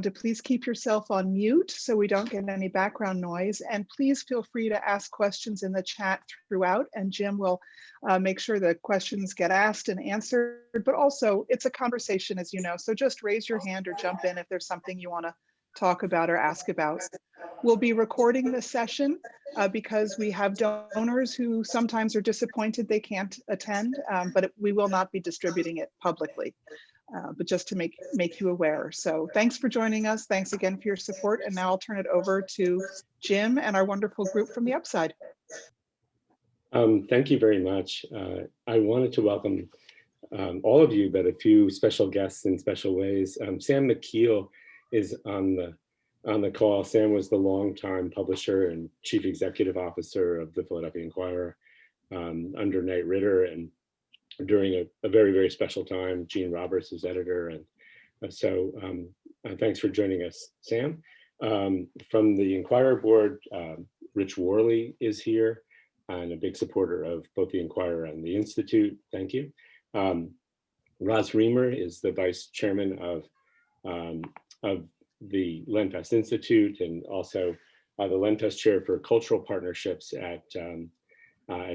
to please keep yourself on mute so we don't get any background noise. And please feel free to ask questions in the chat throughout, and Jim will make sure the questions get asked and answered. But also, it's a conversation, as you know, so just raise your hand or jump in if there's something you want to talk about or ask about. We'll be recording this session because we have donors who sometimes are disappointed they can't attend, but we will not be distributing it publicly. But just to make you aware. So thanks for joining us. Thanks again for your support. And now I'll turn it over to Jim and our wonderful group from the Upside. Thank you very much. I wanted to welcome all of you, but a few special guests in special ways. Sam McKeel is on the call. Sam was the longtime publisher and chief executive officer of the Philadelphia Inquirer under Knight Ridder, and during a very, very special time, Gene Roberts is editor. And so thanks for joining us, Sam. From the Inquirer board, Rich Worley is here and a big supporter of both the Inquirer and the Institute. Thank you. Roz Reamer is the vice chairman of the Lenfest Institute and also the Lenfest chair for cultural partnerships at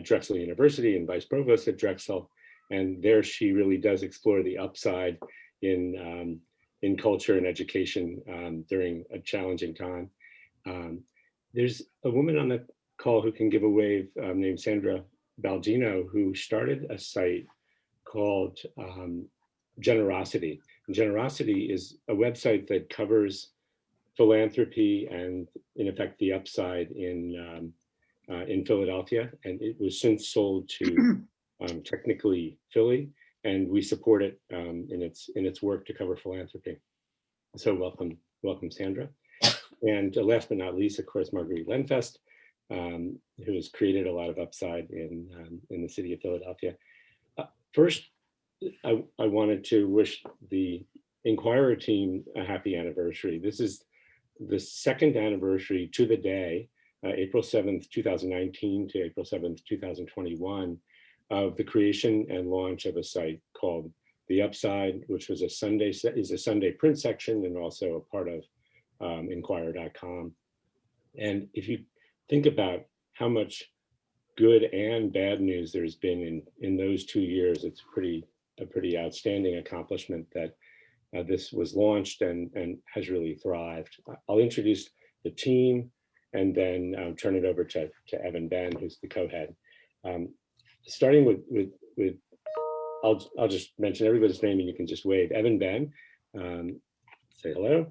Drexel University and vice provost at Drexel. And there she really does explore the upside in culture and education during a challenging time. There's a woman on the call who can give a wave named Sandra Baldino, who started a site called Generosity. And Generosity is a website that covers philanthropy and, in effect, the upside in Philadelphia. And it was since sold to technically Philly, and we support it in its work to cover philanthropy. So welcome, Sandra. And last but not least, of course, Marguerite Lenfest, who has created a lot of upside in the city of Philadelphia. First, I wanted to wish the Inquirer team a happy anniversary. This is the second anniversary to the day, April 7th, 2019 to April 7th, 2021, of the creation and launch of a site called The Upside, which was is a Sunday print section and also a part of Inquirer.com. And if you think about how much good and bad news there's been in those 2 years, it's a pretty outstanding accomplishment that this was launched and has really thrived. I'll introduce the team and then turn it over to Evan Ben, who's the co-head. Starting with I'll just mention everybody's name and you can just wave. Evan Ben, say hello.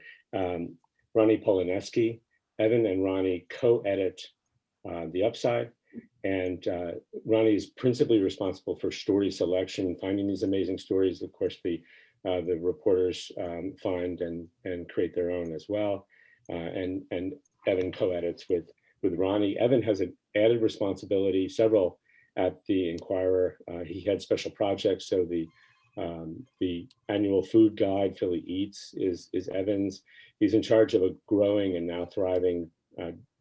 Ronnie Polineski. Evan and Ronnie co-edit The Upside, and Ronnie is principally responsible for story selection, finding these amazing stories. Of course, the reporters find and create their own as well. And Evan co-edits with Ronnie. Evan has an added responsibility, several at the Inquirer. He had special projects, so the annual food guide, Philly Eats, is Evan's. He's in charge of a growing and now thriving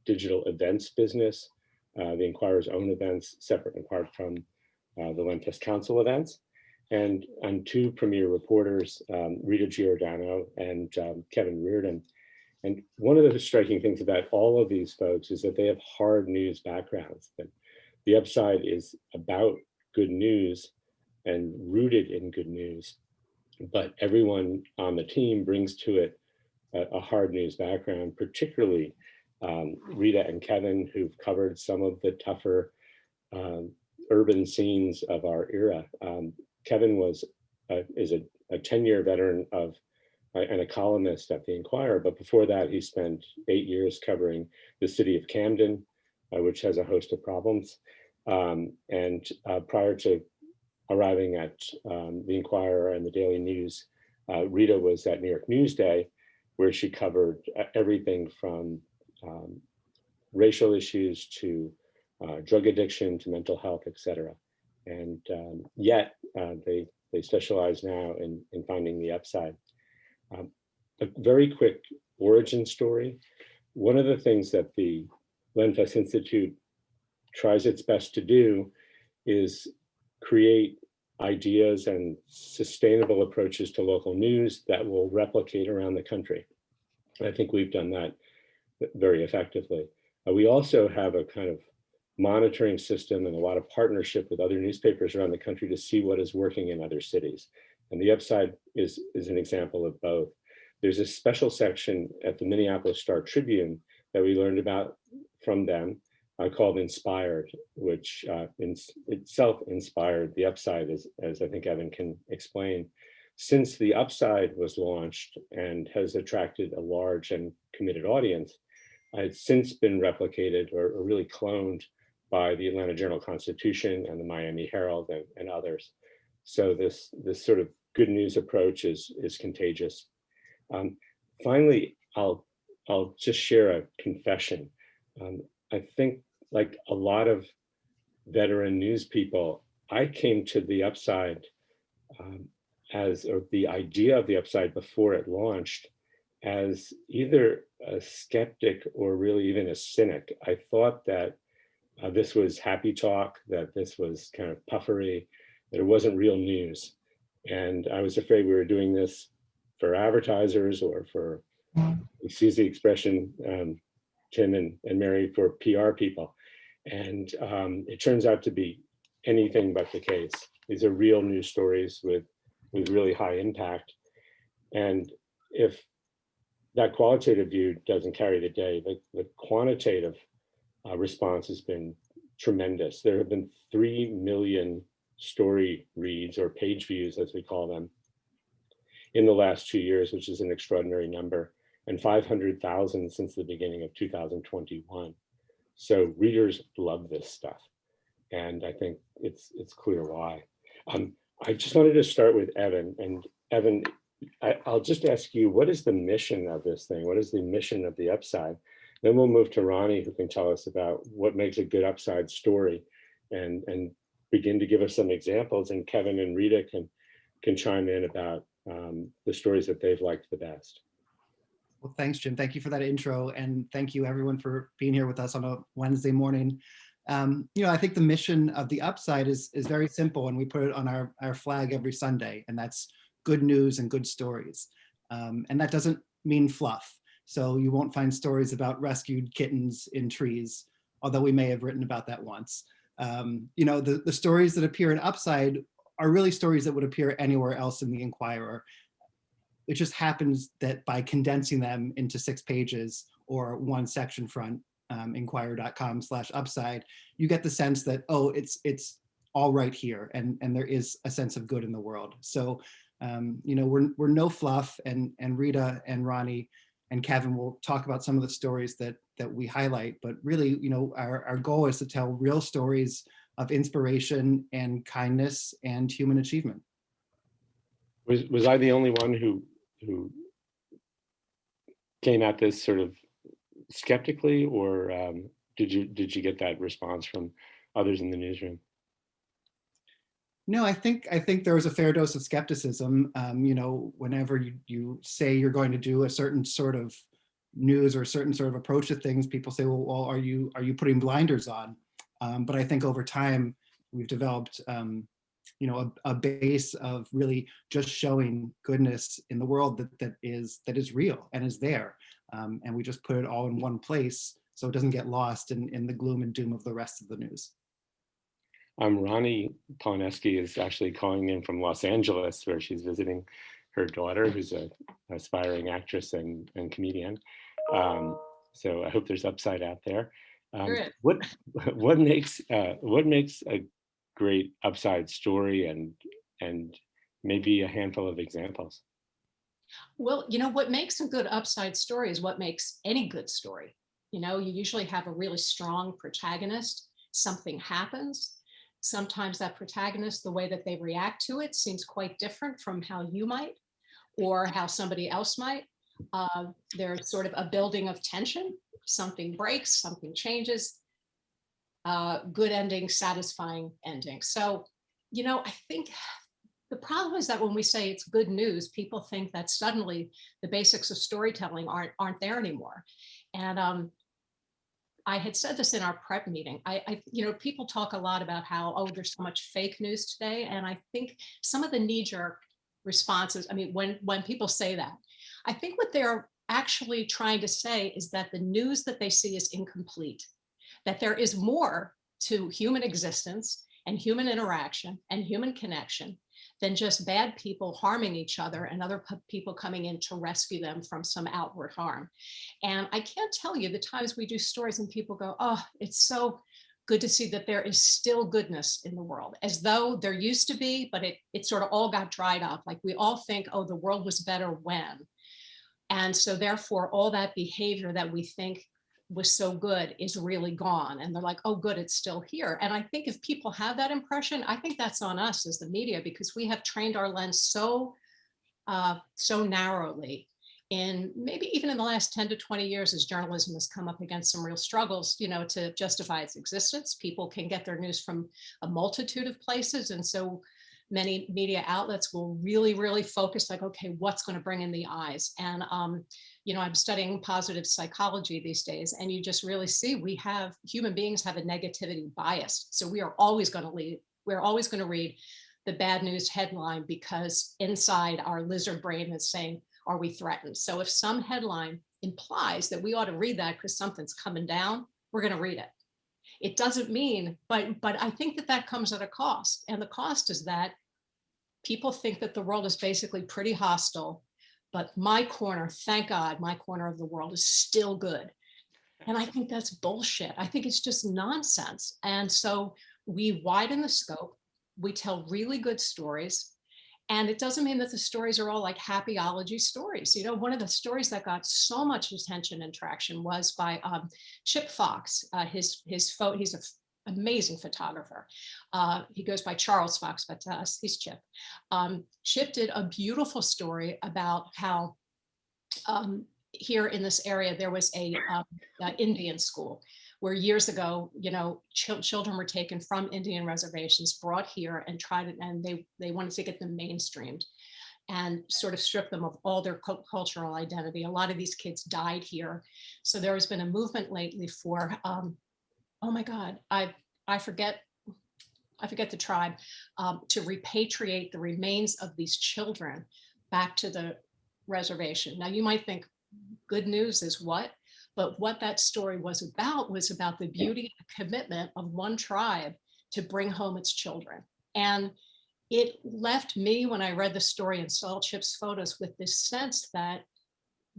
digital events business, the Inquirer's own events, separate and apart from the Lenfest Council events, and two premier reporters, Rita Giordano and Kevin Reardon. And one of the striking things about all of these folks is that they have hard news backgrounds. That The Upside is about good news and rooted in good news, but everyone on the team brings to it a hard news background, particularly Rita and Kevin, who've covered some of the tougher urban scenes of our era. Kevin is a 10-year veteran of and a columnist at the Inquirer, but before that he spent 8 years covering the city of Camden, which has a host of problems. And prior to arriving at the Inquirer and the Daily News, Rita was at New York Newsday, where she covered everything from racial issues to drug addiction to mental health, et cetera. And yet they specialize now in finding the upside. A very quick origin story. One of the things that the Lenfest Institute tries its best to do is create ideas and sustainable approaches to local news that will replicate around the country. I think we've done that very effectively. We also have a kind of monitoring system and a lot of partnership with other newspapers around the country to see what is working in other cities. And the Upside is an example of both. There's a special section at the Minneapolis Star Tribune that we learned about from them called Inspired, which in itself inspired the Upside, as I think Evan can explain. Since the Upside was launched and has attracted a large and committed audience, it's since been replicated or really cloned by the Atlanta Journal-Constitution and the Miami Herald and others. So this sort of good news approach is contagious. Finally, I'll just share a confession. I think, like a lot of veteran news people, I came to the Upside or the idea of the Upside before it launched as either a skeptic or really even a cynic. I thought that this was happy talk, that this was kind of puffery, that it wasn't real news. And I was afraid we were doing this for advertisers or for, excuse the expression, Tim and Mary, for PR people. And it turns out to be anything but the case. These are real news stories with really high impact. And if that qualitative view doesn't carry the day, the quantitative response has been tremendous. There have been 3 million story reads or page views, as we call them, in the last 2 years, which is an extraordinary number, and 500,000 since the beginning of 2021. So readers love this stuff, and I think it's clear why. I just wanted to start with Evan, and Evan, I'll just ask you, what is the mission of this thing? What is the mission of the Upside? Then we'll move to Ronnie, who can tell us about what makes a good Upside story and begin to give us some examples. And Kevin and Rita can chime in about the stories that they've liked the best. Well, thanks, Jim. Thank you for that intro. And thank you everyone for being here with us on a Wednesday morning. I think the mission of the Upside is very simple, and we put it on our flag every Sunday, and that's good news and good stories. And that doesn't mean fluff. So you won't find stories about rescued kittens in trees, although we may have written about that once. The stories that appear in Upside are really stories that would appear anywhere else in the Inquirer. It just happens that by condensing them into 6 pages or one section front, inquirer.com/upside, you get the sense that, oh, it's all right here, and there is a sense of good in the world. So we're no fluff, and Rita and Ronnie and Kevin will talk about some of the stories that we highlight, but really, our goal is to tell real stories of inspiration and kindness and human achievement. Was I the only one who came at this sort of skeptically, or did you get that response from others in the newsroom? No, I think there was a fair dose of skepticism. Whenever you say you're going to do a certain sort of news or a certain sort of approach to things, people say, well, are you putting blinders on? But I think over time we've developed a base of really just showing goodness in the world that is real and is there, and we just put it all in one place so it doesn't get lost in the gloom and doom of the rest of the news. Ronnie Polineski is actually calling in from Los Angeles, where she's visiting her daughter, who's an aspiring actress and comedian. So I hope there's Upside out there. What makes a great Upside story, and maybe a handful of examples? Well, what makes a good Upside story is what makes any good story. You usually have a really strong protagonist. Something happens. Sometimes that protagonist, the way that they react to it seems quite different from how you might or how somebody else might. There's sort of a building of tension. Something breaks, something changes. Good ending, satisfying ending. So, I think the problem is that when we say it's good news, people think that suddenly the basics of storytelling aren't there anymore. And I had said this in our prep meeting. People talk a lot about how, oh, there's so much fake news today. And I think some of the knee-jerk responses, when people say that, I think what they're actually trying to say is that the news that they see is incomplete, that there is more to human existence and human interaction and human connection than just bad people harming each other and other people coming in to rescue them from some outward harm. And I can't tell you the times we do stories and people go, oh, it's so good to see that there is still goodness in the world, as though there used to be, but it sort of all got dried up. Like we all think, oh, the world was better when. And so therefore, all that behavior that we think was so good is really gone. And they're like, oh, good, it's still here. And I think if people have that impression, I think that's on us as the media, because we have trained our lens so narrowly. In maybe even in the last 10 to 20 years, as journalism has come up against some real struggles, to justify its existence. People can get their news from a multitude of places. And so many media outlets will really, really focus like, okay, what's going to bring in the eyes? And, I'm studying positive psychology these days, and you just really see human beings have a negativity bias. So we are always going to read the bad news headline, because inside our lizard brain is saying, are we threatened? So if some headline implies that we ought to read that because something's coming down, we're going to read it. It doesn't mean, but I think that comes at a cost. And the cost is that people think that the world is basically pretty hostile, but my corner, thank God, my corner of the world is still good. And I think that's bullshit. I think it's just nonsense. And so we widen the scope, we tell really good stories. And it doesn't mean that the stories are all like happyology stories. One of the stories that got so much attention and traction was by Chip Fox. He's an amazing photographer. He goes by Charles Fox, but to us, he's Chip. Chip did a beautiful story about how here in this area, there was an Indian school where years ago, children were taken from Indian reservations, brought here and they wanted to get them mainstreamed and sort of strip them of all their cultural identity. A lot of these kids died here. So there has been a movement lately for, oh my God, I forget the tribe, to repatriate the remains of these children back to the reservation. Now you might think good news is what? But what that story was about the beauty and commitment of one tribe to bring home its children. And it left me, when I read the story and saw Chip's photos, with this sense that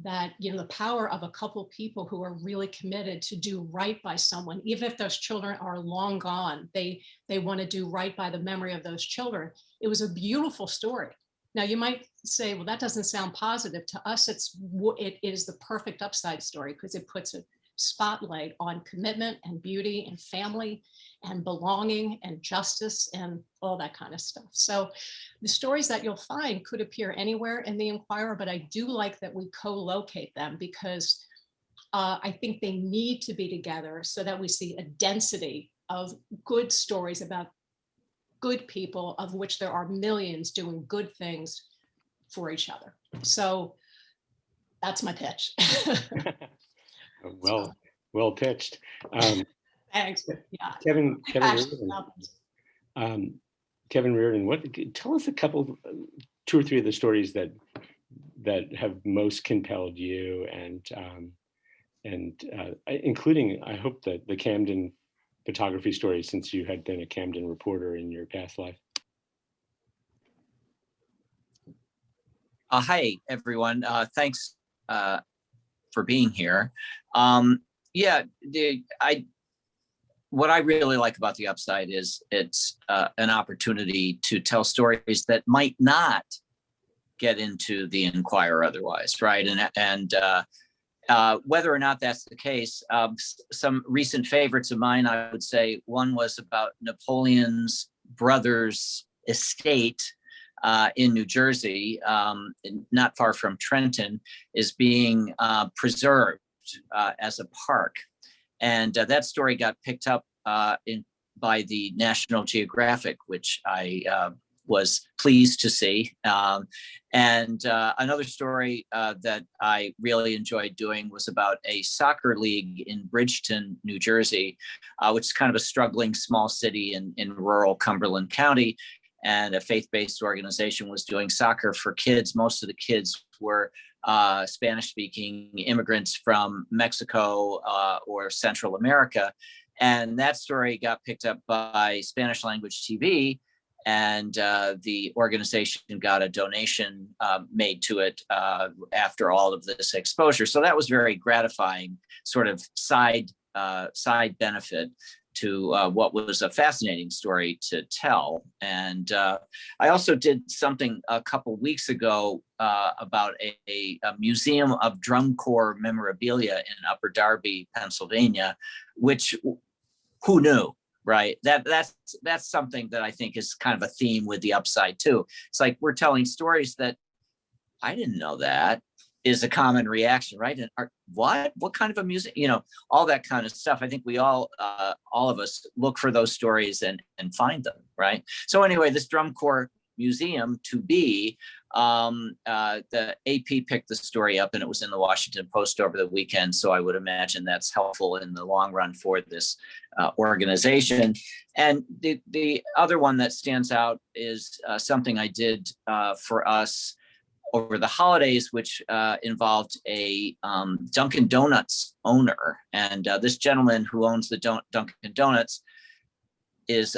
the power of a couple of people who are really committed to do right by someone, even if those children are long gone, they want to do right by the memory of those children. It was a beautiful story. Now you might say, well, that doesn't sound positive. To us, it is the perfect upside story, because it puts a spotlight on commitment and beauty and family and belonging and justice and all that kind of stuff. So the stories that you'll find could appear anywhere in the Inquirer, but I do like that we co-locate them, because I think they need to be together so that we see a density of good stories about good people, of which there are millions doing good things for each other. So that's my pitch. Well pitched. Thanks. Yeah. Kevin Reardon, tell us two or three of the stories that have most compelled you, and including, I hope, that the Camden photography story, since you had been a Camden reporter in your past life. Hi, everyone. Thanks for being here. What I really like about the Upside is it's an opportunity to tell stories that might not get into the Inquirer otherwise, right? And whether or not that's the case, some recent favorites of mine, I would say one was about Napoleon's brother's estate in New Jersey, not far from Trenton, is being preserved as a park. And that story got picked up by the National Geographic, which I was pleased to see. And another story that I really enjoyed doing was about a soccer league in Bridgeton, New Jersey, which is kind of a struggling small city in rural Cumberland County. And a faith-based organization was doing soccer for kids. Most of the kids were Spanish-speaking immigrants from Mexico or Central America. And that story got picked up by Spanish language TV, and the organization got a donation made to it after all of this exposure. So that was very gratifying, sort of side benefit to what was a fascinating story to tell. And I also did something a couple weeks ago about a museum of drum corps memorabilia in Upper Darby, Pennsylvania, which, who knew, right? That's something that I think is kind of a theme with the Upside too. It's like we're telling stories that I didn't know that is a common reaction, right? And what kind of a music, all that kind of stuff. I think we all of us look for those stories and find them, right? So anyway, this drum corps museum to be, the AP picked the story up and it was in the Washington Post over the weekend. So I would imagine that's helpful in the long run for this organization. And the other one that stands out is something I did for us over the holidays, which involved a Dunkin' Donuts owner. And this gentleman who owns the Dunkin' Donuts is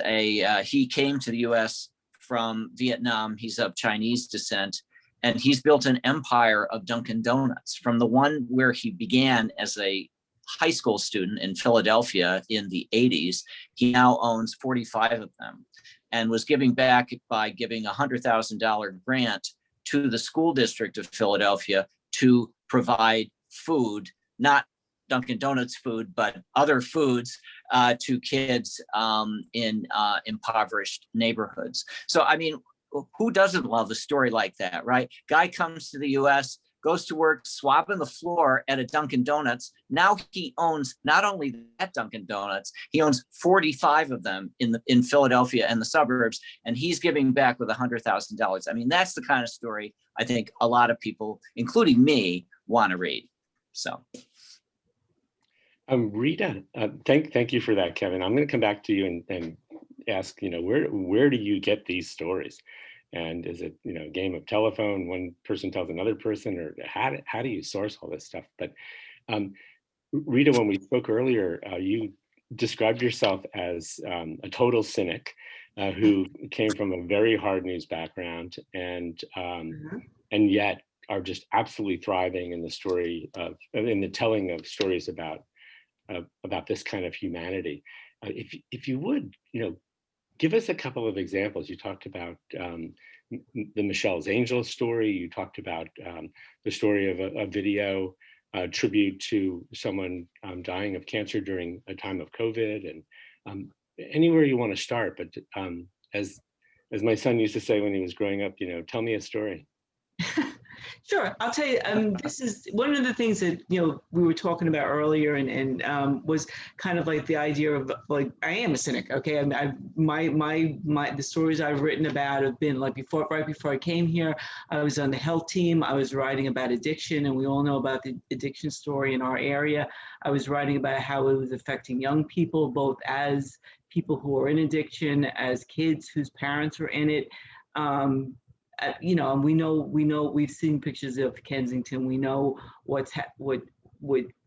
he came to the US from Vietnam. He's of Chinese descent, and he's built an empire of Dunkin' Donuts from the one where he began as a high school student in Philadelphia in the 80s. He now owns 45 of them and was giving back by giving a $100,000 grant to the school district of Philadelphia to provide food, not Dunkin' Donuts food, but other foods to kids in impoverished neighborhoods. So, I mean, who doesn't love a story like that, right? Guy comes to the US, goes to work, swabbing the floor at a Dunkin' Donuts. Now he owns not only that Dunkin' Donuts, he owns 45 of them in Philadelphia and the suburbs, and he's giving back with $100,000. I mean, that's the kind of story I think a lot of people, including me, want to read. So. Rita, thank you for that, Kevin. I'm going to come back to you and ask, where do you get these stories? And is it, a game of telephone, one person tells another person, or how do you source all this stuff? But Rita, when we spoke earlier, you described yourself as a total cynic who came from a very hard news background and yet are just absolutely thriving in the telling of stories about this kind of humanity. If you would, give us a couple of examples. You talked about the Michelle's Angels story. You talked about the story of a video tribute to someone dying of cancer during a time of COVID, and anywhere you want to start. But as my son used to say when he was growing up, tell me a story. Sure. I'll tell you, this is one of the things that, we were talking about earlier and was kind of like the idea of like, I am a cynic. Okay. The stories I've written about have been like right before I came here, I was on the health team. I was writing about addiction, and we all know about the addiction story in our area. I was writing about how it was affecting young people, both as people who are in addiction, as kids whose parents were in it. And we know we've seen pictures of Kensington. We know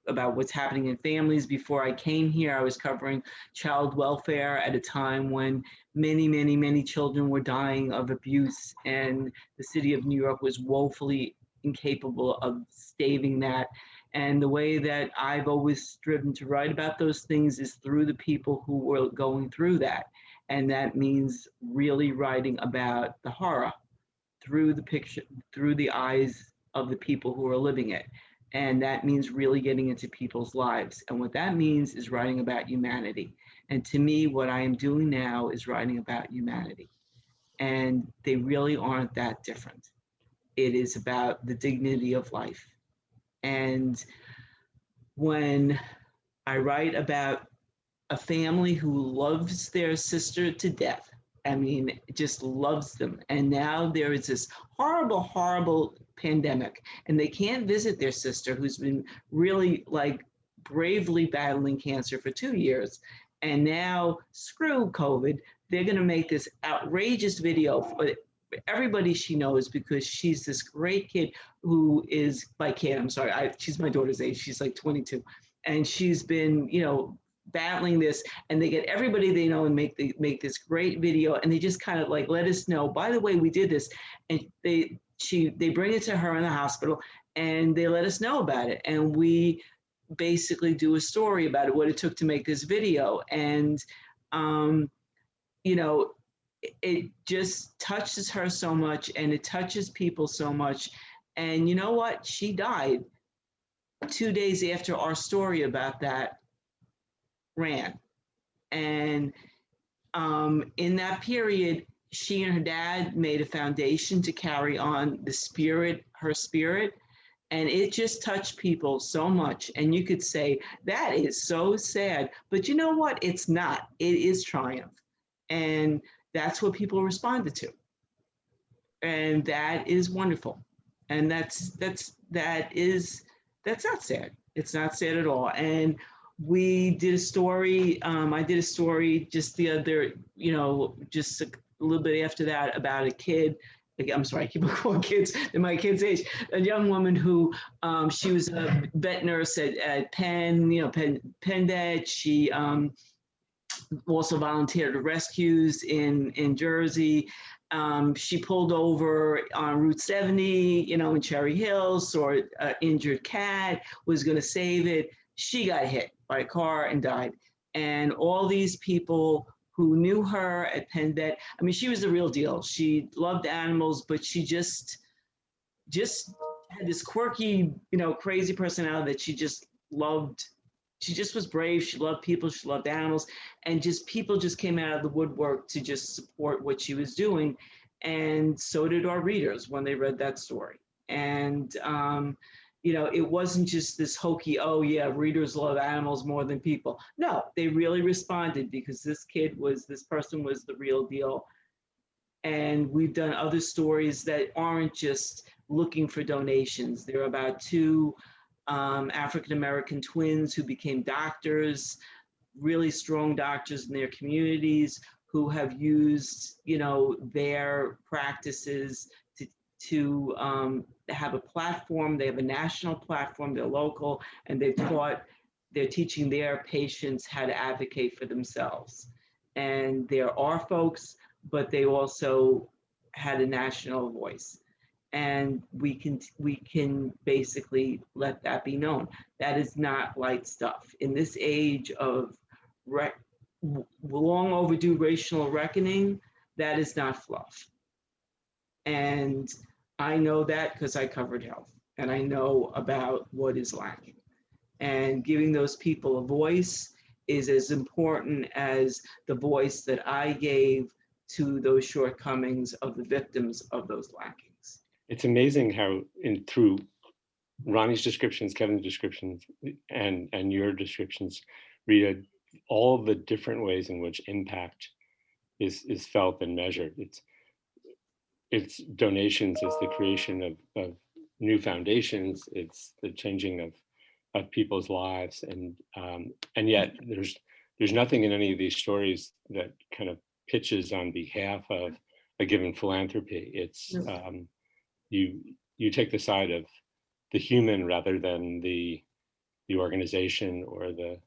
about what's happening in families. Before I came here, I was covering child welfare at a time when many children were dying of abuse, and the city of New York was woefully incapable of staving that. And the way that I've always striven to write about those things is through the people who were going through that. And that means really writing about the horror through the picture, through the eyes of the people who are living it. And that means really getting into people's lives. And what that means is writing about humanity. And to me, what I am doing now is writing about humanity. And they really aren't that different. It is about the dignity of life. And when I write about a family who loves their sister to death, I mean, just loves them. And now there is this horrible pandemic, and they can't visit their sister who's been really like bravely battling cancer for 2 years. And now, screw COVID, they're going to make this outrageous video everybody she knows, because she's this great kid who is, by kid, I'm sorry, she's my daughter's age, she's like 22. And she's been, battling this, and they get everybody they know and make this great video, and they just kind of like let us know, by the way, we did this. And they bring it to her in the hospital, and they let us know about it. And we basically do a story about it, what it took to make this video. And, it just touches her so much, and it touches people so much. And you know what? She died 2 days after our story about that ran. And in that period, she and her dad made a foundation to carry on her spirit. And it just touched people so much. And you could say, that is so sad. But you know what? It's not. It is triumph. And that's what people responded to. And that is wonderful. And that's not sad. It's not sad at all. And we did a story, I did a story just the other, just a little bit after that, about a kid. I'm sorry, I keep calling kids, they're my kids' age. A young woman who, she was a vet nurse at Penn, Penn Vet. She also volunteered at rescues in Jersey. She pulled over on Route 70, in Cherry Hills, saw an injured cat, was going to save it. She got hit by a car and died. And all these people who knew her at Penn Vet, I mean, she was the real deal. She loved animals, but she just had this quirky, crazy personality that she just loved. She just was brave. She loved people. She loved animals. And just people just came out of the woodwork to just support what she was doing. And so did our readers when they read that story. And, it wasn't just this hokey, oh yeah, readers love animals more than people. No, they really responded, because this person was the real deal. And we've done other stories that aren't just looking for donations. They're about two African-American twins who became doctors, really strong doctors in their communities, who have used, their practices to have a platform. They have a national platform, they're local, and they're teaching their patients how to advocate for themselves. And they're our folks, but they also had a national voice. And we can basically let that be known. That is not light stuff. In this age of long overdue racial reckoning, that is not fluff. And I know that because I covered health, and I know about what is lacking. And giving those people a voice is as important as the voice that I gave to those shortcomings of the victims of those lackings. It's amazing how through Ronnie's descriptions, Kevin's descriptions, and your descriptions, Rita, all the different ways in which impact is felt and measured. It's donations, it's the creation of new foundations, it's the changing of people's lives, and yet there's nothing in any of these stories that kind of pitches on behalf of a given philanthropy. It's you take the side of the human rather than the organization, or the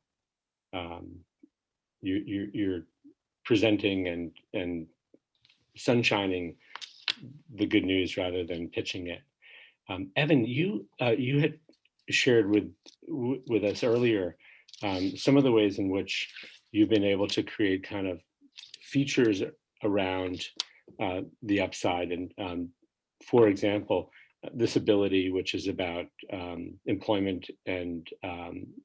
you're presenting and sunshining the good news rather than pitching it. Evan, you had shared with us earlier some of the ways in which you've been able to create kind of features around the upside. And for example, disability, which is about employment and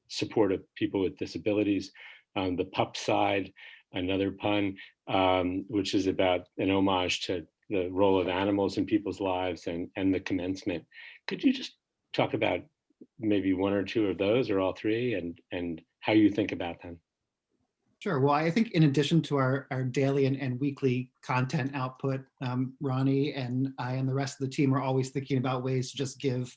support of people with disabilities. The pup side, another pun, which is about an homage to the role of animals in people's lives, and the commencement. Could you just talk about maybe one or two of those, or all three, and how you think about them? Sure. Well, I think in addition to our daily and weekly content output, Ronnie and I and the rest of the team are always thinking about ways to just give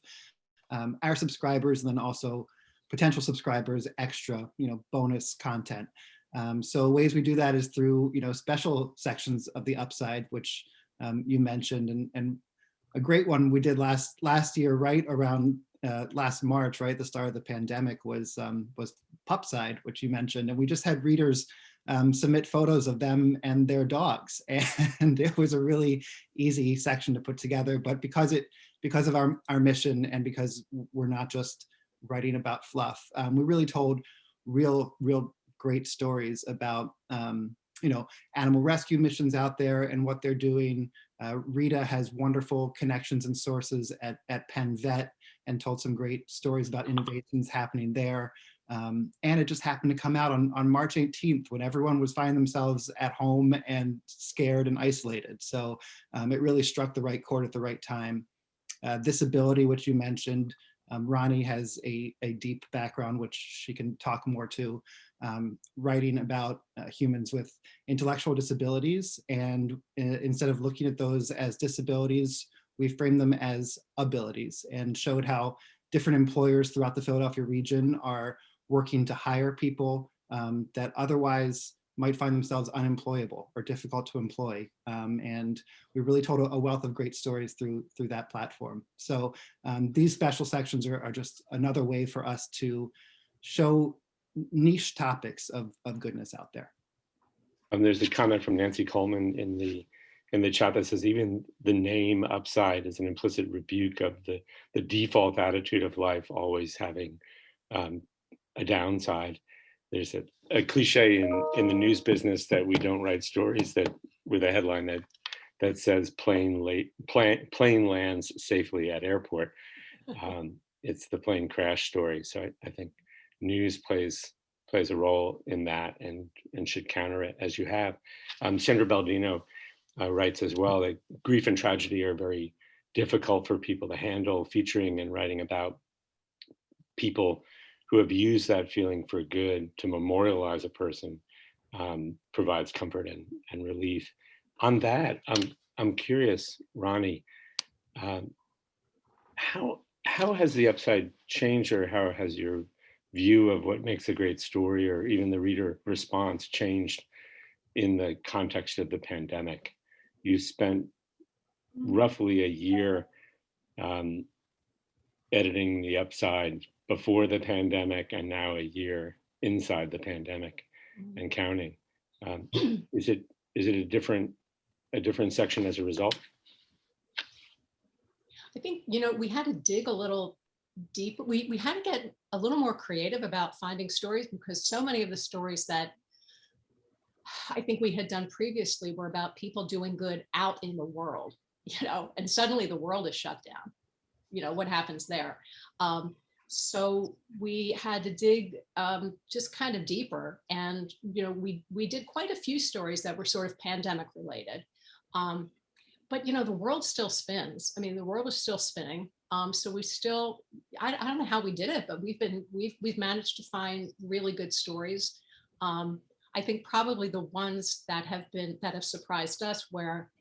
our subscribers, and then also potential subscribers, extra, bonus content. So ways we do that is through, special sections of the Upside, which you mentioned, and a great one we did last year, right around last March, right, the start of the pandemic, was Pupside, which you mentioned, and we just had readers submit photos of them and their dogs, and it was a really easy section to put together. But because of our mission, and because we're not just writing about fluff, we really told real great stories about animal rescue missions out there and what they're doing. Rita has wonderful connections and sources at Penn Vet, and told some great stories about innovations happening there. And it just happened to come out on March 18th, when everyone was finding themselves at home and scared and isolated. So it really struck the right chord at the right time. This ability, which you mentioned, Ronnie has a deep background, which she can talk more to, writing about humans with intellectual disabilities. And instead of looking at those as disabilities, we framed them as abilities, and showed how different employers throughout the Philadelphia region are working to hire people that otherwise might find themselves unemployable or difficult to employ. And we really told a wealth of great stories through that platform. So these special sections are just another way for us to show niche topics of goodness out there. There's a comment from Nancy Coleman in the chat that says even the name Upside is an implicit rebuke of the default attitude of life always having a downside. There's a cliche in the news business that we don't write stories that with a headline that says plane lands safely at airport. It's the plane crash story. So I think news plays a role in that, and should counter it, as you have. Sandra Baldino writes as well that grief and tragedy are very difficult for people to handle. Featuring and writing about people who have used that feeling for good to memorialize a person provides comfort and relief. On that, I'm curious, Ronnie, how has the Upside changed, or how has your view of what makes a great story, or even the reader response, changed in the context of the pandemic? You spent roughly a year editing the Upside before the pandemic, and now a year inside the pandemic and counting. Is it a different section as a result? I think, we had to dig a little deeper. We had to get a little more creative about finding stories, because so many of the stories that I think we had done previously were about people doing good out in the world, and suddenly the world is shut down. What happens there? So we had to dig just kind of deeper, and we did quite a few stories that were sort of pandemic related. But the world still spins. I mean, the world is still spinning. So we still, I don't know how we did it, but we've managed to find really good stories. I think probably the ones that have surprised us where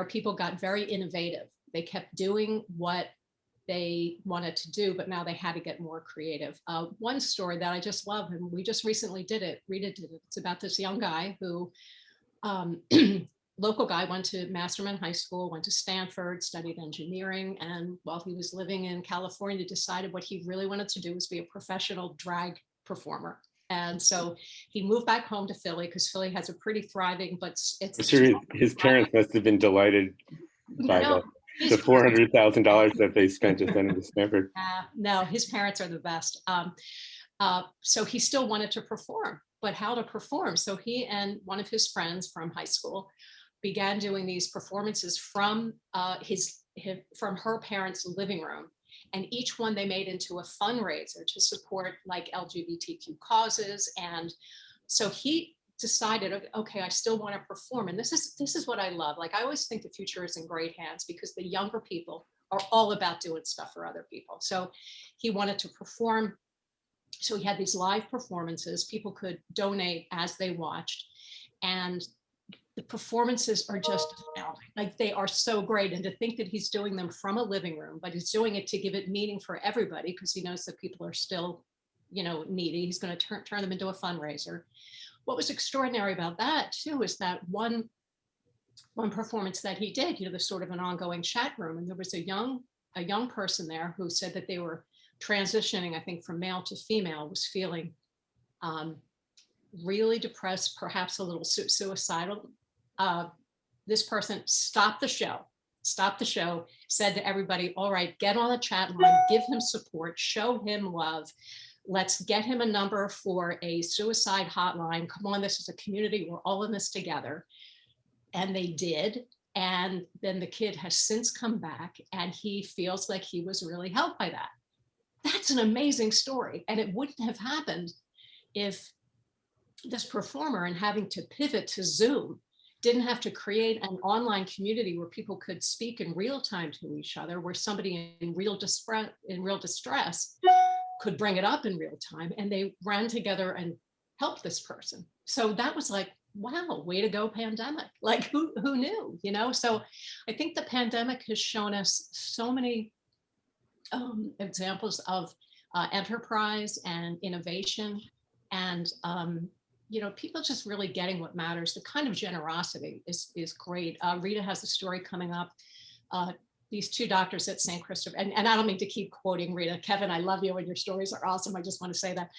people got very innovative. They kept doing what they wanted to do, but now they had to get more creative. One story that I just love, and we just recently did it, Rita did it. It's about this young guy who, local guy, went to Masterman High School, went to Stanford, studied engineering, and while he was living in California, decided what he really wanted to do was be a professional drag performer. And so he moved back home to Philly, because Philly has a pretty thriving, but it's his parents must have been delighted by the $400,000 that they spent to send him to Stanford. No, his parents are the best. So he still wanted to perform, but how to perform? So he and one of his friends from high school began doing these performances from from her parents' living room. And each one they made into a fundraiser to support like LGBTQ causes. And so he decided, okay, I still want to perform. And this is what I love. Like, I always think the future is in great hands, because the younger people are all about doing stuff for other people. So he wanted to perform. So he had these live performances. People could donate as they watched. And the performances are just astounding. Like, they are so great. And to think that he's doing them from a living room, but he's doing it to give it meaning for everybody, because he knows that people are still, needy. He's going to turn them into a fundraiser. What was extraordinary about that too is that one one performance that he did, there's sort of an ongoing chat room, and there was a young person there who said that they were transitioning, I think, from male to female, was feeling really depressed, perhaps a little suicidal. This person stopped the show, said to everybody, all right, get on the chat line, give him support, show him love. Let's get him a number for a suicide hotline. Come on, this is a community. We're all in this together. And they did. And then the kid has since come back and he feels like he was really helped by that. That's an amazing story. And it wouldn't have happened if this performer, and having to pivot to Zoom, didn't have to create an online community where people could speak in real time to each other, where somebody in real distress could bring it up in real time, and they ran together and helped this person. So that was like, wow, way to go, pandemic. Like who knew, So I think the pandemic has shown us so many examples of enterprise and innovation, and people just really getting what matters. The kind of generosity is great. Rita has a story coming up. These two doctors at St. Christopher, and I don't mean to keep quoting Rita. Kevin, I love you and your stories are awesome. I just want to say that.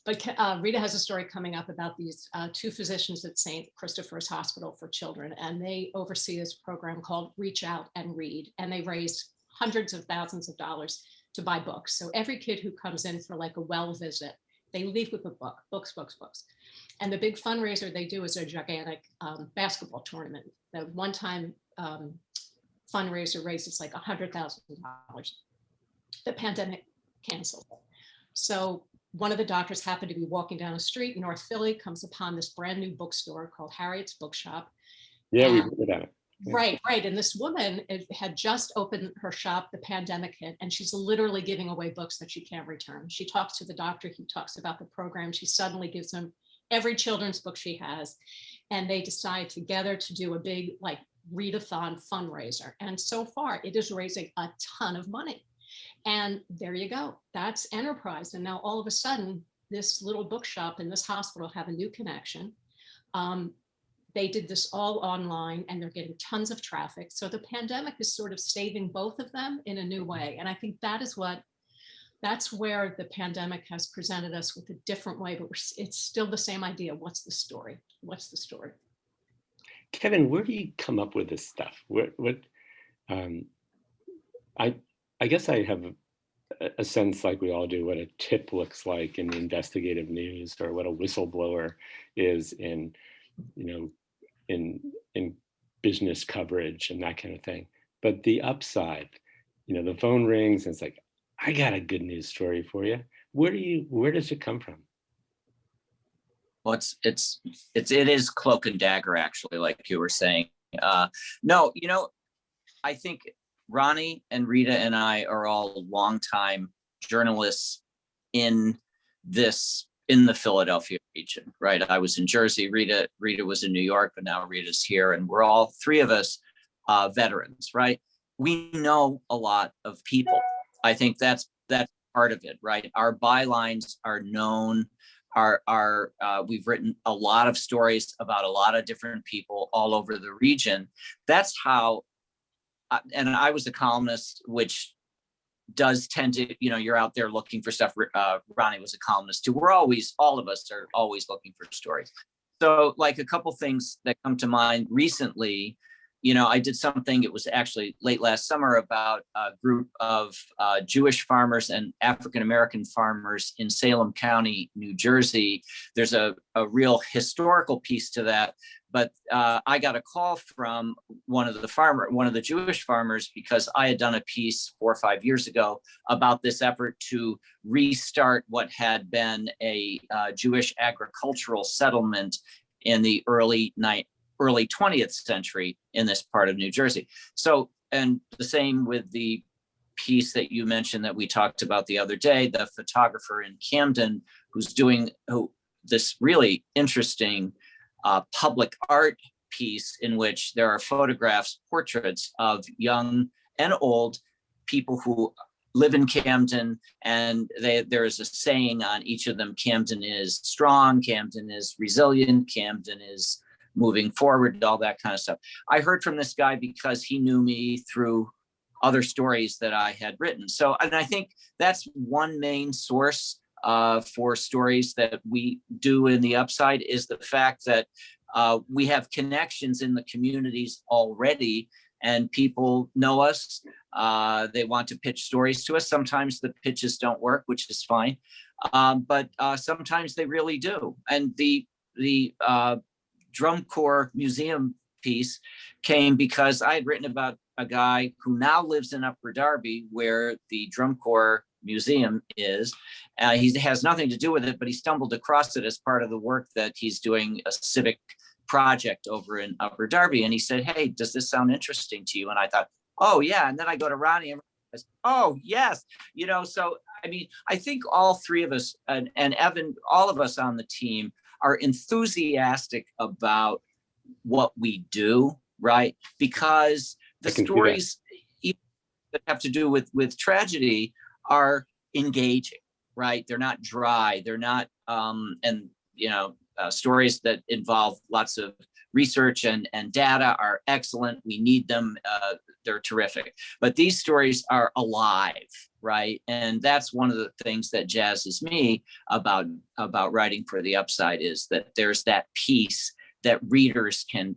But Rita has a story coming up about these two physicians at St. Christopher's Hospital for Children, and they oversee this program called Reach Out and Read, and they raise hundreds of thousands of dollars to buy books. So every kid who comes in for like a well visit, they leave with a book, books. And the big fundraiser they do is a gigantic basketball tournament. The one-time fundraiser raises like $100,000. The pandemic canceled. So one of the doctors happened to be walking down a street in North Philly, comes upon this brand new bookstore called Harriet's Bookshop. Yeah, we heard about it. Yeah. Right. And this woman had just opened her shop, the pandemic hit, and she's literally giving away books that she can't return. She talks to the doctor, he talks about the program. She suddenly gives him every children's book she has. And they decide together to do a big like readathon fundraiser. And so far it is raising a ton of money. And there you go. That's enterprise. And now all of a sudden, this little bookshop in this hospital have a new connection. They did this all online and they're getting tons of traffic. So the pandemic is sort of saving both of them in a new way. And I think that's where the pandemic has presented us with a different way, but it's still the same idea. What's the story? What's the story? Kevin, where do you come up with this stuff? I guess I have a sense, like we all do, what a tip looks like in investigative news, or what a whistleblower is in business coverage and that kind of thing. But the upside, the phone rings and it's like, I got a good news story for you. Where does it come from? Well, it is cloak and dagger, actually, like you were saying. No, I think Ronnie and Rita and I are all longtime journalists in the Philadelphia region, right? I was in Jersey, Rita was in New York, but now Rita's here, and we're all three of us veterans, right? We know a lot of people. I think that's part of it, right? Our bylines are known. We've written a lot of stories about a lot of different people all over the region. That's how, and I was a columnist, which does tend to, you're out there looking for stuff. Ronnie was a columnist too. All of us are always looking for stories. So like a couple things that come to mind recently, I did something, it was actually late last summer, about a group of Jewish farmers and African-American farmers in Salem County, New Jersey. There's a real historical piece to that. But I got a call from one of the Jewish farmers, because I had done a piece 4 or 5 years ago about this effort to restart what had been a Jewish agricultural settlement in the early 20th century in this part of New Jersey. So, and the same with the piece that you mentioned that we talked about the other day, the photographer in Camden who's doing this really interesting public art piece in which there are portraits of young and old people who live in Camden, and there is a saying on each of them: Camden is strong, Camden is resilient, Camden is moving forward, all that kind of stuff. I heard from this guy because he knew me through other stories that I had written. So, and I think that's one main source for stories that we do in the Upside, is the fact that we have connections in the communities already, and people know us. They want to pitch stories to us. Sometimes the pitches don't work, which is fine, but sometimes they really do. And the drum corps museum piece came because I had written about a guy who now lives in Upper Darby, where the drum corps museum is. He has nothing to do with it, but he stumbled across it as part of the work that he's doing, a civic project over in Upper Darby. And he said, "Hey, does this sound interesting to you?" And I thought, "Oh yeah." And then I go to Ronnie and I said, "Oh yes." So I mean, I think all three of us, and Evan, all of us on the team are enthusiastic about what we do, right? Because the stories that have to do with tragedy are engaging, right? They're not dry. They're not, stories that involve lots of research and data are excellent. We need them. They're terrific. But these stories are alive, right? And that's one of the things that jazzes me about writing for the Upside, is that there's that piece that readers can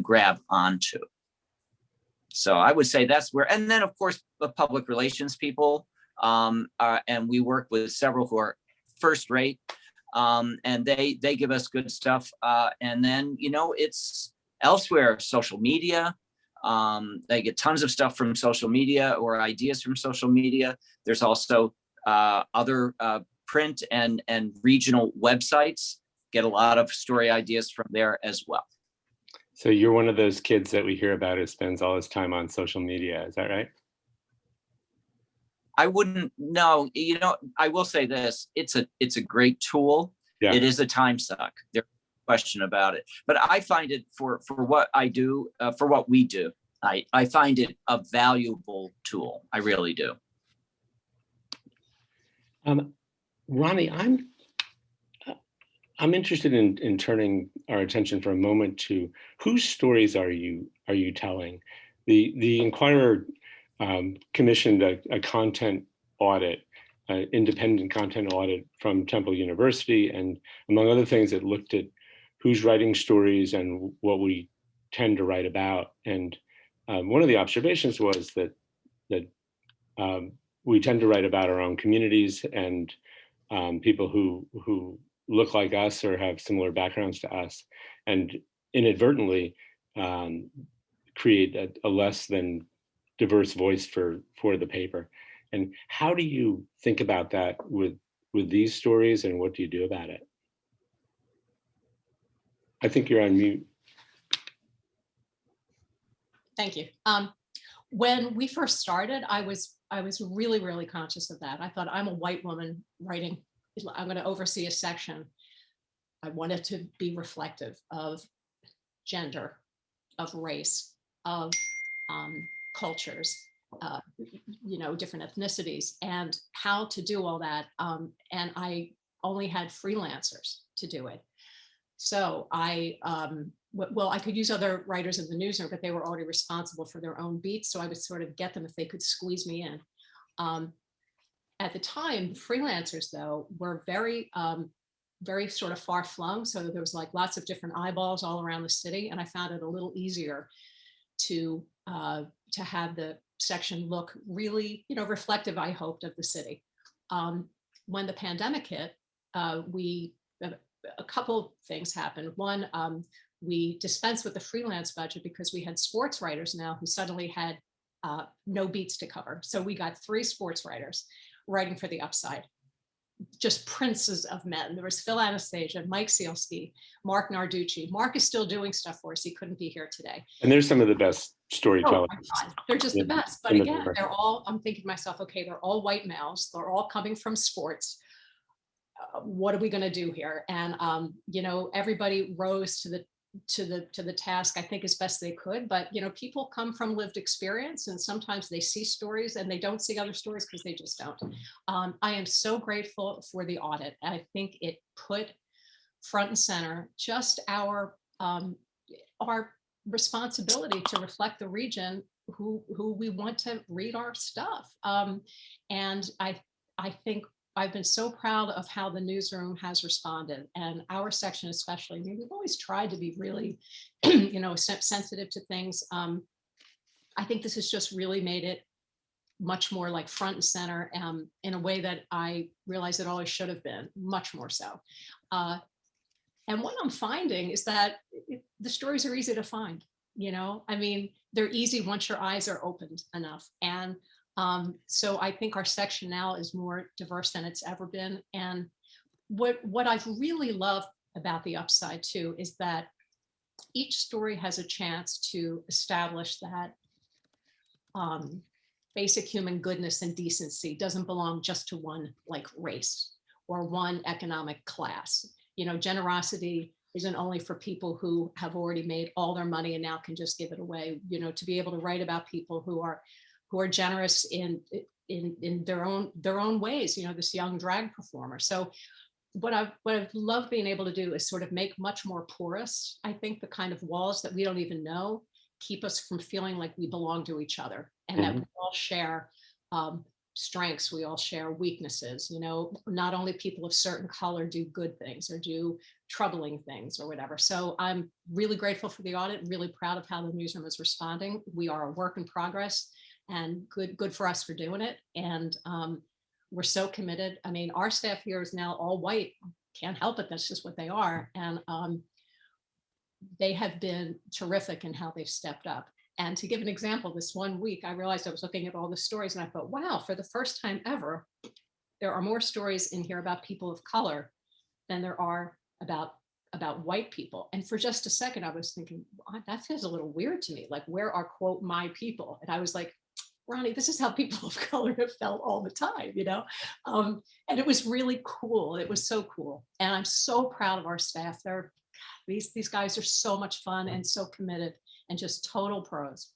grab onto. So I would say that's where, and then of course the public relations people, and we work with several who are first rate, and they give us good stuff. And then, it's elsewhere, social media. They get tons of stuff from social media or ideas from social media. There's also other print and regional websites, get a lot of story ideas from there as well. So you're one of those kids that we hear about who spends all his time on social media. Is that right? I wouldn't know. I will say this: it's a great tool. Yeah. It is a time suck. There's no question about it. But I find it for what I do, for what we do, I find it a valuable tool. I really do. Ronnie, I'm interested in turning our attention for a moment to whose stories are you telling? The Inquirer commissioned a content audit, an independent content audit from Temple University, and among other things, it looked at who's writing stories and what we tend to write about. And one of the observations was that we tend to write about our own communities and people who look like us or have similar backgrounds to us, and inadvertently create a less than diverse voice for the paper. And how do you think about that with these stories, and what do you do about it? I think you're on mute. Thank you. When we first started, I was really, really conscious of that. I thought, I'm a white woman writing, I'm going to oversee a section. I wanted to be reflective of gender, of race, of cultures, different ethnicities, and how to do all that. And I only had freelancers to do it. So I could use other writers in the newsroom, but they were already responsible for their own beats. So I would sort of get them if they could squeeze me in. At the time, freelancers, though, were very sort of far flung. So there was like lots of different eyeballs all around the city. And I found it a little easier to have the section look really, reflective, I hoped, of the city. When the pandemic hit, a couple things happened. One, we dispensed with the freelance budget because we had sports writers now who suddenly had no beats to cover. So we got 3 sports writers writing for the Upside, just princes of men. There was Phil Anastasia, Mike Sealski, Mark Narducci. Mark is still doing stuff for us. He couldn't be here today. And they're some of the best storytellers. Oh my God, they're just the best. But again, they're all, I'm thinking to myself, okay, they're all white males. They're all coming from sports. What are we going to do here? And everybody rose to the task, I think, as best they could. But people come from lived experience, and sometimes they see stories and they don't see other stories because they just don't. I am so grateful for the audit. I think it put front and center just our our responsibility to reflect the region who we want to read our stuff. And I think I've been so proud of how the newsroom has responded, and our section especially. I mean, we've always tried to be really, sensitive to things. I think this has just really made it much more like front and center, in a way that I realized it always should have been, much more so. And what I'm finding is that the stories are easy to find. I mean, they're easy once your eyes are opened enough. And so I think our section now is more diverse than it's ever been. And what I've really loved about the Upside too is that each story has a chance to establish that basic human goodness and decency doesn't belong just to one like race or one economic class. Generosity isn't only for people who have already made all their money and now can just give it away. To be able to write about people who are generous in their own ways. This young drag performer. So what I've loved being able to do is sort of make much more porous, I think, the kind of walls that we don't even know keep us from feeling like we belong to each other, and that we all share strengths, we all share weaknesses. Not only people of certain color do good things or do troubling things or whatever. So I'm really grateful for the audit, really proud of how the newsroom is responding. We are a work in progress, and good for us for doing it. And we're so committed. I mean, our staff here is now all white. Can't help it. That's just what they are. And they have been terrific in how they've stepped up. And to give an example, this one week, I realized I was looking at all the stories and I thought, wow, for the first time ever, there are more stories in here about people of color than there are about white people. And for just a second, I was thinking, that feels a little weird to me. Like, where are, quote, my people? And I was like, Ronnie, this is how people of color have felt all the time, and it was really cool. It was so cool. And I'm so proud of our staff. These guys are so much fun and so committed and just total pros.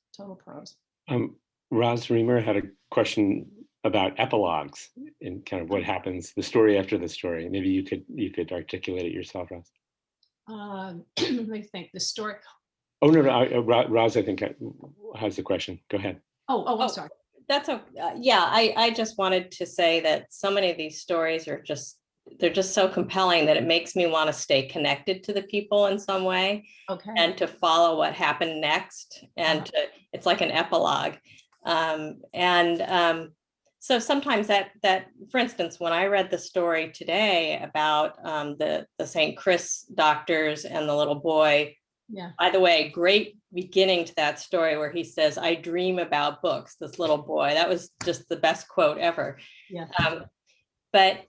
Roz Reamer had a question about epilogues and kind of what happens, the story after the story. Maybe you could articulate it yourself, Roz. Let me think. The story. Oh, no, Roz, I think has the question. Go ahead. Oh, I'm sorry. That's okay. Yeah, I just wanted to say that so many of these stories are they're just so compelling that it makes me want to stay connected to the people in some way. Okay. And to follow what happened next. And it's like an epilogue. So sometimes that, for instance, when I read the story today about the St. Chris doctors and the little boy, by the way, great beginning to that story where he says, "I dream about books," this little boy. That was just the best quote ever. Yeah. But,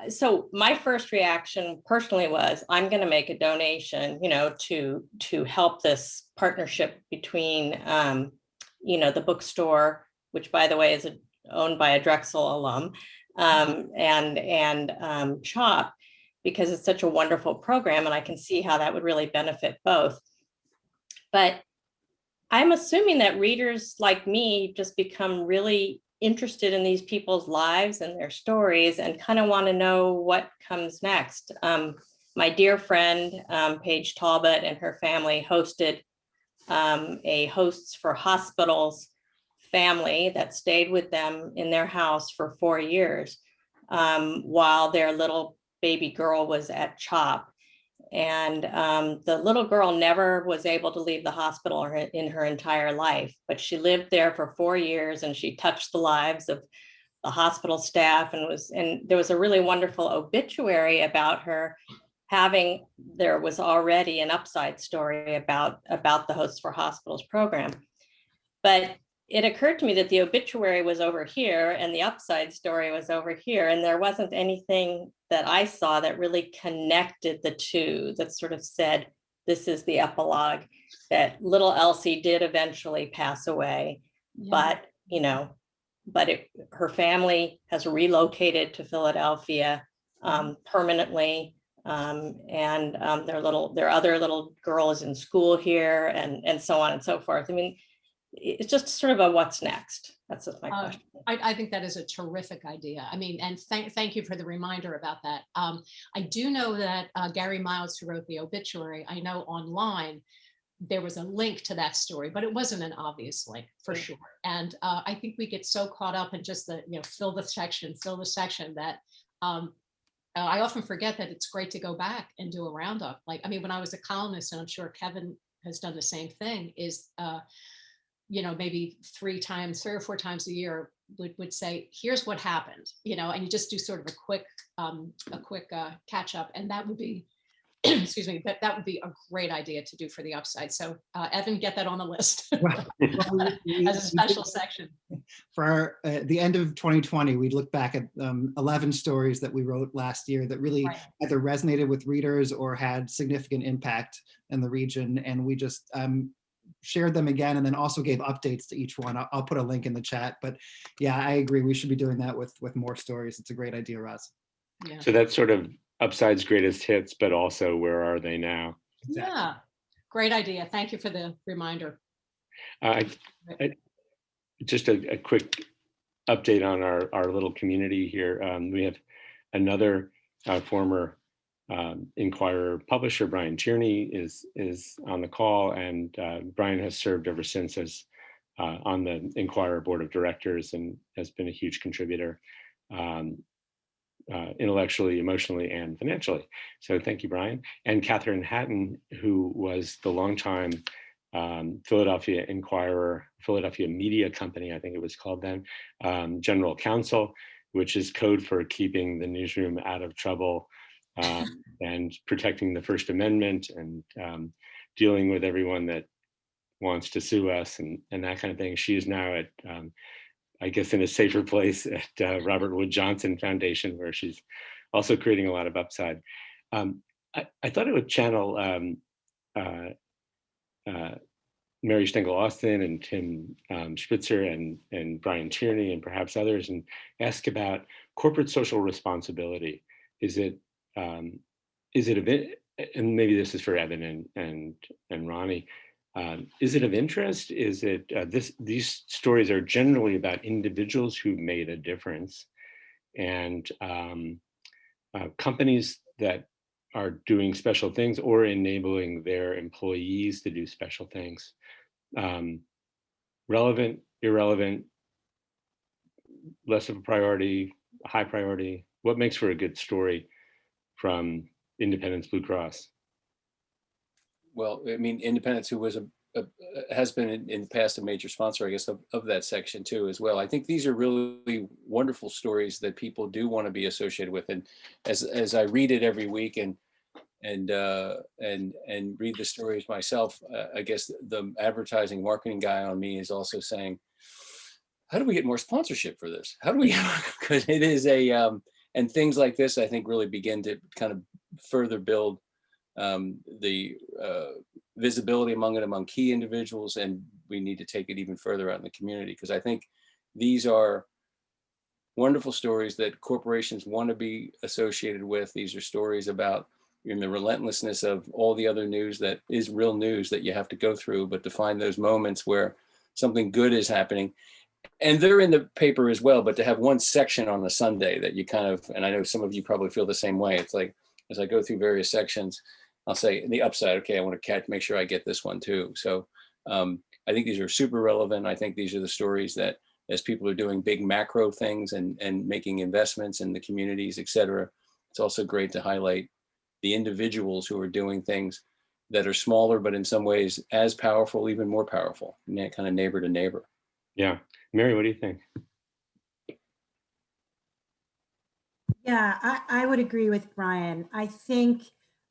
so my first reaction personally was, I'm going to make a donation, to help this partnership between, the bookstore, which, by the way, is owned by a Drexel alum, and CHOP, because it's such a wonderful program, and I can see how that would really benefit both. But I'm assuming that readers like me just become really interested in these people's lives and their stories and kind of want to know what comes next. My dear friend, Paige Talbot, and her family hosted a Hosts for Hospitals family that stayed with them in their house for 4 years while their little baby girl was at CHOP. And the little girl never was able to leave the hospital in her entire life, but she lived there for 4 years and she touched the lives of the hospital staff, and there was a really wonderful obituary about her there was already an Upside story about the Hosts for Hospitals program. But it occurred to me that the obituary was over here and the Upside story was over here, and there wasn't anything that I saw that really connected the two, that sort of said, this is the epilogue, that little Elsie did eventually pass away, but her family has relocated to Philadelphia permanently, and their other little girl is in school here, and so on and so forth. I mean, it's just sort of a what's next. That's just my Uh, question. I think that is a terrific idea. I mean, and thank you for the reminder about that. I do know that Gary Miles, who wrote the obituary, I know online there was a link to that story, but it wasn't an obvious link for sure. And I think we get so caught up in just the, fill the section that I often forget that it's great to go back and do a roundup. Like, I mean, when I was a columnist, and I'm sure Kevin has done the same thing, is maybe 3 or 4 times a year would say, here's what happened, and you just do sort of a quick catch up. And that would be, excuse me, that would be a great idea to do for the upside. So Evan, get that on the list as a special section. For the end of 2020, we looked back at 11 stories that we wrote last year that really either resonated with readers or had significant impact in the region. And we just shared them again, and then also gave updates to each one. I'll put a link in the chat, but yeah, I agree. We should be doing that with more stories. It's a great idea, Roz. Yeah. So that's sort of Upside's greatest hits, but also where are they now? Exactly. Yeah, great idea. Thank you for the reminder. Just a quick update on our little community here. We have another former Inquirer publisher, Brian Tierney, is on the call, and Brian has served ever since as on the Inquirer board of directors and has been a huge contributor. Intellectually, emotionally, and financially. So thank you, Brian. And Catherine Hatton, who was the longtime Philadelphia Inquirer, Philadelphia Media Company, I think it was called then, general counsel, which is code for keeping the newsroom out of trouble and protecting the First Amendment and dealing with everyone that wants to sue us and that kind of thing. She is now at I guess in a safer place at Robert Wood Johnson Foundation, where she's also creating a lot of upside. I thought it would channel Mary Stengel Austin and Tim Spitzer and Brian Tierney and perhaps others, and ask about corporate social responsibility. Is it and maybe this is for Evan and Ronnie. Is it of interest? Is it these stories are generally about individuals who made a difference, and companies that are doing special things or enabling their employees to do special things. Relevant, irrelevant, less of a priority, high priority. What makes for a good story from Independence Blue Cross? Well, I mean, Independence, who was has been in the past a major sponsor, I guess, of that section too, as well. I think these are really wonderful stories that people do want to be associated with. And as I read it every week and read the stories myself, I guess the advertising marketing guy on me is also saying, how do we get more sponsorship for this? How do we, because it is and things like this, I think, really begin to kind of further build the visibility among key individuals, and we need to take it even further out in the community, because I think these are wonderful stories that corporations want to be associated with. These are stories about the relentlessness of all the other news that is real news that you have to go through, but to find those moments where something good is happening. And they're in the paper as well, but to have one section on a Sunday that you kind of, and I know some of you probably feel the same way. It's like, as I go through various sections, I'll say the upside, okay, I want to make sure I get this one too. So I think these are super relevant. I think these are the stories that, as people are doing big macro things and making investments in the communities, et cetera, it's also great to highlight the individuals who are doing things that are smaller, but in some ways as powerful, even more powerful, kind of neighbor to neighbor. Yeah. Mary, what do you think? Yeah, I would agree with Brian. I think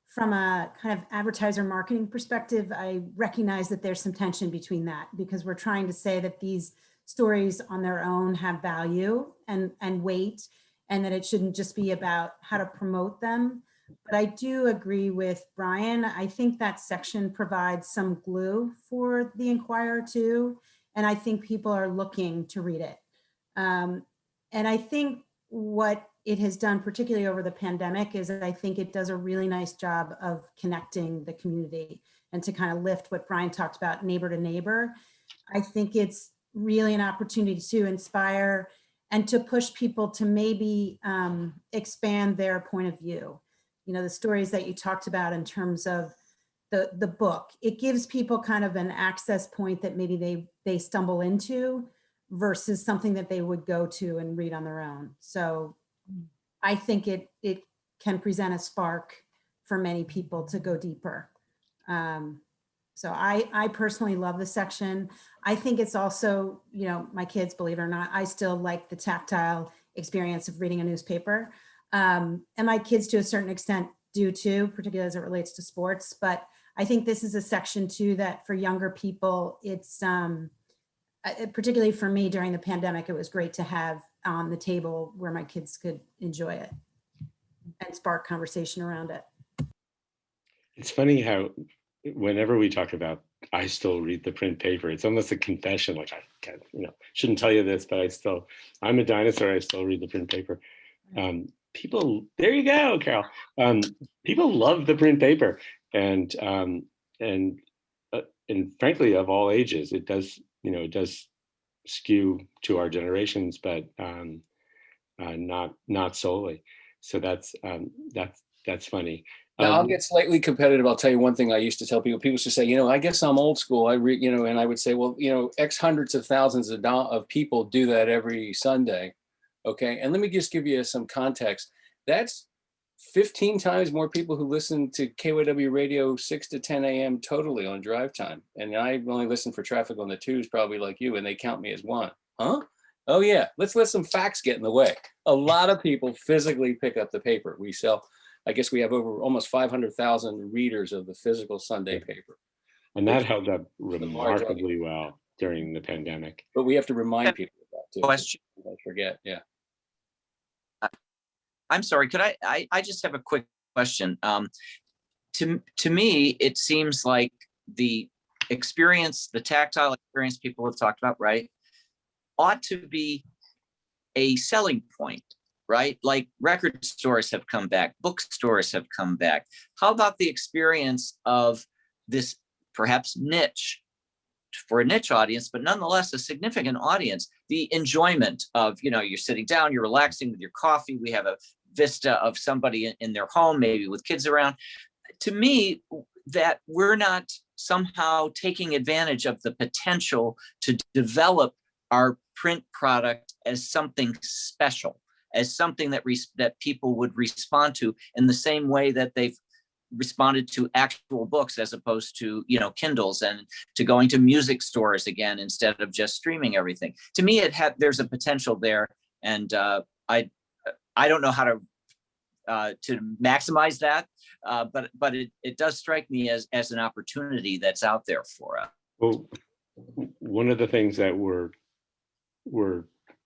from a kind of advertiser marketing perspective, I recognize that there's some tension between that, because we're trying to say that these stories on their own have value and weight, and that it shouldn't just be about how to promote them. But I do agree with Brian. I think that section provides some glue for the Inquirer too. And I think people are looking to read it. And I think what it has done, particularly over the pandemic, is I think it does a really nice job of connecting the community and to kind of lift what Brian talked about, neighbor to neighbor. I think it's really an opportunity to inspire and to push people to maybe expand their point of view. You know, the stories that you talked about in terms of the book, it gives people kind of an access point that maybe they stumble into versus something that they would go to and read on their own. So I think it can present a spark for many people to go deeper. So I personally love the section. I think it's also, you know, my kids, believe it or not, I still like the tactile experience of reading a newspaper. And my kids to a certain extent do too, particularly as it relates to sports. But I think this is a section too that for younger people, it's particularly for me during the pandemic, it was great to have on the table where my kids could enjoy it and spark conversation around it. It's funny how whenever we talk about, I still read the print paper, it's almost a confession, like I can't, shouldn't tell you this, but I'm a dinosaur, I still read the print paper. People, there you go, Carol. People love the print paper, and frankly, of all ages, it does skew to our generations, but not solely. So that's funny. Now I'll get slightly competitive. I'll tell you one thing I used to tell people. People used to say, I guess I'm old school. I read, and I would say, well, X hundreds of thousands of people do that every Sunday. Okay. And let me just give you some context. That's 15 times more people who listen to KYW radio 6 to 10 a.m. totally on drive time. And I only listen for traffic on the twos, probably like you, and they count me as one. Huh? Oh yeah. Let's let some facts get in the way. A lot of people physically pick up the paper. We sell, I guess we have over almost 500,000 readers of the physical Sunday paper. And that held up remarkably well during the pandemic. But we have to remind people of that too. Question. I forget, yeah. I'm sorry, could I just have a quick question. To me, it seems like the experience, the tactile experience people have talked about, right, ought to be a selling point, right? Like record stores have come back, bookstores have come back. How about the experience of this perhaps niche, for a niche audience, but nonetheless a significant audience, the enjoyment of, you're sitting down, you're relaxing with your coffee, we have a vista of somebody in their home, maybe with kids around. To me, that we're not somehow taking advantage of the potential to develop our print product as something special, as something that people would respond to in the same way that they've responded to actual books, as opposed to Kindles, and to going to music stores again instead of just streaming everything. To me, there's a potential there, and I don't know how to maximize that, but it does strike me as an opportunity that's out there for us. Well, one of the things that we're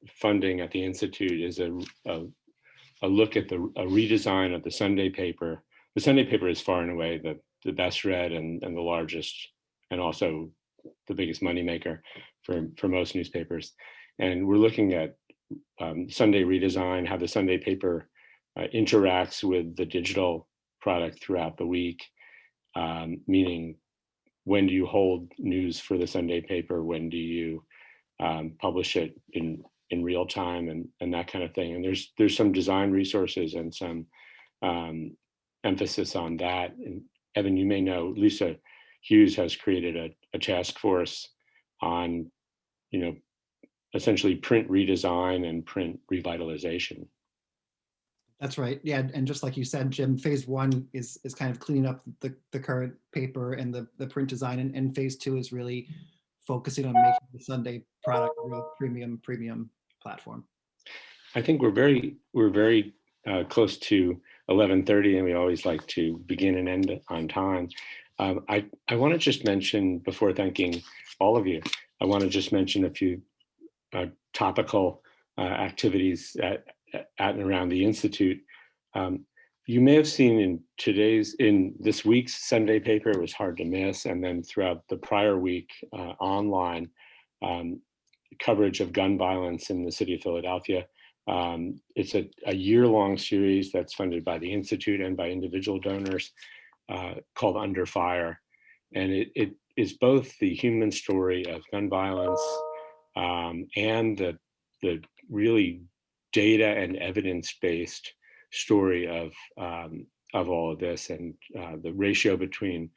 funding at the Institute is a look at a redesign of the Sunday paper. The Sunday paper is far and away the best read and the largest, and also the biggest moneymaker for most newspapers. And we're looking at Sunday redesign, how the Sunday paper interacts with the digital product throughout the week, meaning when do you hold news for the Sunday paper, when do you publish it in real time, and that kind of thing. And there's some design resources and some emphasis on that. And Evan, you may know, Lisa Hughes has created a task force on, essentially print redesign and print revitalization. That's right. Yeah, and just like you said, Jim, phase one is kind of cleaning up the current paper and the print design, and phase two is really focusing on making the Sunday product a real premium platform. I think we're very close to 11:30, and we always like to begin and end on time. I want to just mention, before thanking all of you, I want to just mention a few topical activities at and around the Institute. You may have seen in this week's Sunday paper, it was hard to miss, and then throughout the prior week online, coverage of gun violence in the city of Philadelphia. It's a year-long series that's funded by the Institute and by individual donors, called Under Fire. And is both the human story of gun violence and the really data and evidence-based story of all of this, and the ratio between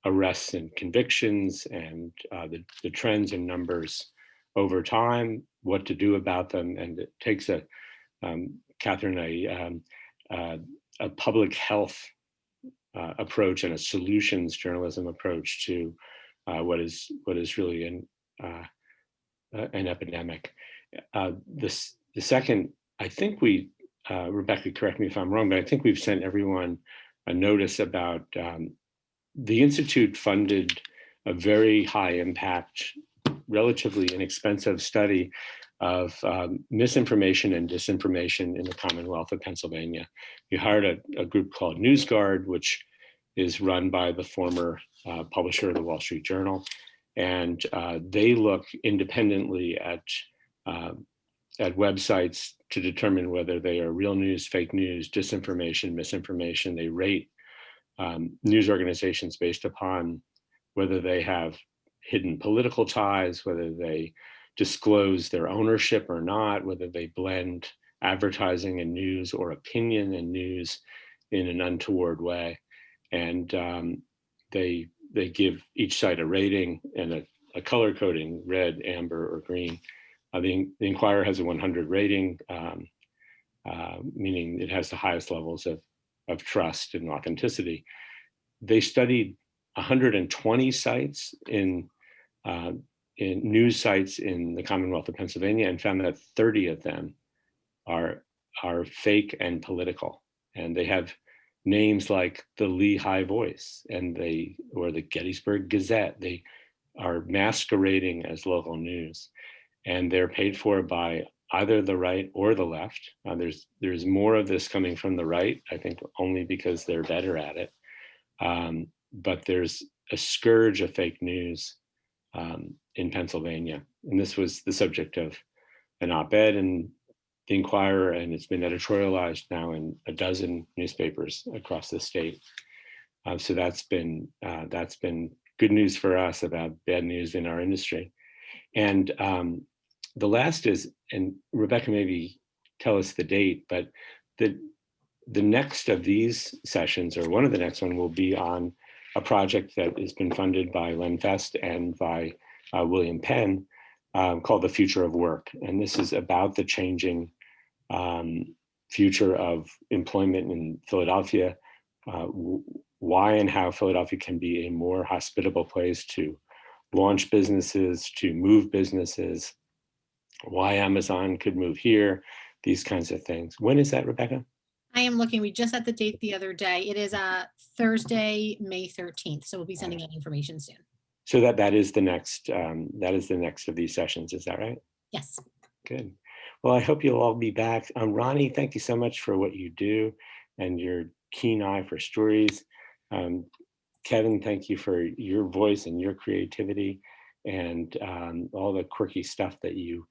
arrests and convictions, and the trends and numbers over time, what to do about them. And it takes Catherine, a public health approach and a solutions journalism approach to what is really an epidemic. The second, I think Rebecca, correct me if I'm wrong, but I think we've sent everyone a notice about the Institute funded a very high impact, relatively inexpensive study of misinformation and disinformation in the Commonwealth of Pennsylvania. You hired a group called NewsGuard, which is run by the former publisher of the Wall Street Journal. And they look independently at websites to determine whether they are real news, fake news, disinformation, misinformation. They rate news organizations based upon whether they have hidden political ties, whether they disclose their ownership or not, whether they blend advertising and news or opinion and news in an untoward way. And they give each site a rating and a color coding, red, amber, or green. The Inquirer has a 100 rating, meaning it has the highest levels of trust and authenticity. They studied 120 sites in news sites in the Commonwealth of Pennsylvania and found that 30 of them are fake and political. And they have names like the Lehigh Voice or the Gettysburg Gazette. They are masquerading as local news, and they're paid for by either the right or the left. There's more of this coming from the right, I think only because they're better at it. But there's a scourge of fake news in Pennsylvania. And this was the subject of an op-ed in the Inquirer, and it's been editorialized now in a dozen newspapers across the state. So that's been good news for us about bad news in our industry. And the last is, and Rebecca, maybe tell us the date, but the next of these sessions, or one of the next one, will be on a project that has been funded by Lenfest and by William Penn, called The Future of Work. And this is about the changing future of employment in Philadelphia, why and how Philadelphia can be a more hospitable place to launch businesses, to move businesses, why Amazon could move here, these kinds of things. When is that, Rebecca? I am looking, we just had the date the other day. It is Thursday, May 13th. So we'll be sending out information soon. So that is the next of these sessions, is that right? Yes. Good. Well, I hope you'll all be back. Ronnie, thank you so much for what you do and your keen eye for stories. Kevin, thank you for your voice and your creativity and all the quirky stuff that you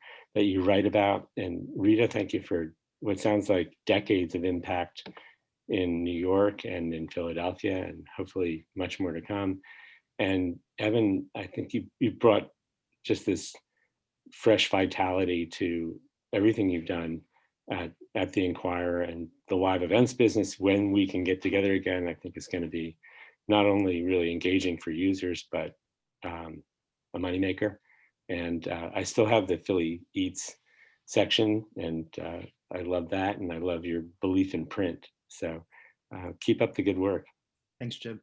write about. And Rita, thank you for what sounds like decades of impact in New York and in Philadelphia, and hopefully much more to come. And Evan, I think you brought just this fresh vitality to everything you've done at the Inquirer, and the live events business. When we can get together again, I think it's going to be not only really engaging for users, but a moneymaker. And I still have the Philly Eats section, and I love that, and I love your belief in print. So keep up the good work. Thanks, Jim.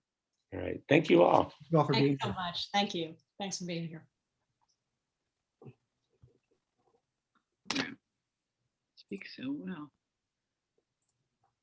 All right, thank you all. Thank you all for being Thanks so much. Thank you. Thanks for being here. Speak so well.